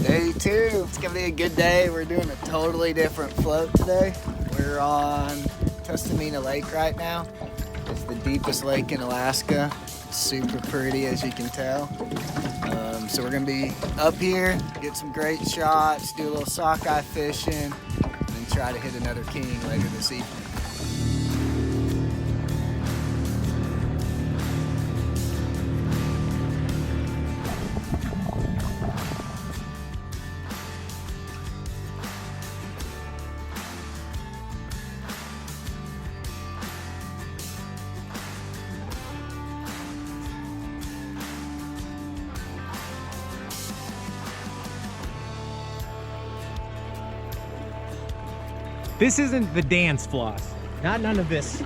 Day 2. It's gonna be a good day. We're doing a totally different float today. We're on Tustamina Lake right now. It's the deepest lake in Alaska. It's super pretty, as you can tell. So we're gonna be up here, get some great shots, do a little sockeye fishing, and then try to hit another king later this evening. This isn't the dance floss. None of this.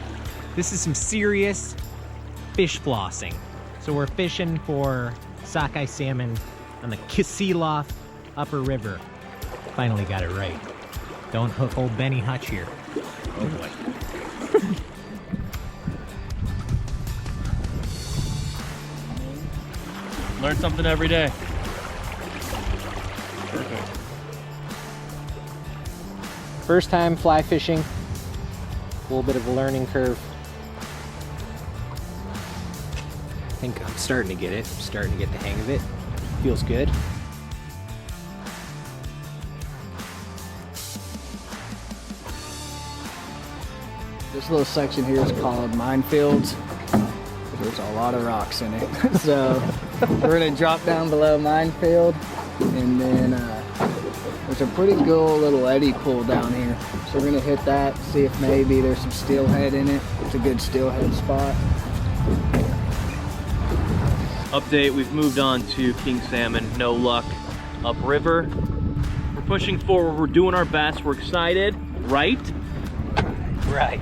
This is some serious fish flossing. So we're fishing for sockeye salmon on the Kasilof Upper River. Finally got it right. Don't hook old Benny Hutch here. Oh boy. Learn something every day. First time fly fishing, a little bit of a learning curve. I think I'm starting to get it. I'm starting to get the hang of it. Feels good. This little section here is called minefields. There's a lot of rocks in it. So we're gonna drop down below minefield, and then there's a pretty cool little eddy pool down here. So we're gonna hit that, see if maybe there's some steelhead in it. It's a good steelhead spot. Update, we've moved on to king salmon, no luck upriver. We're pushing forward, we're doing our best, we're excited, right? Right.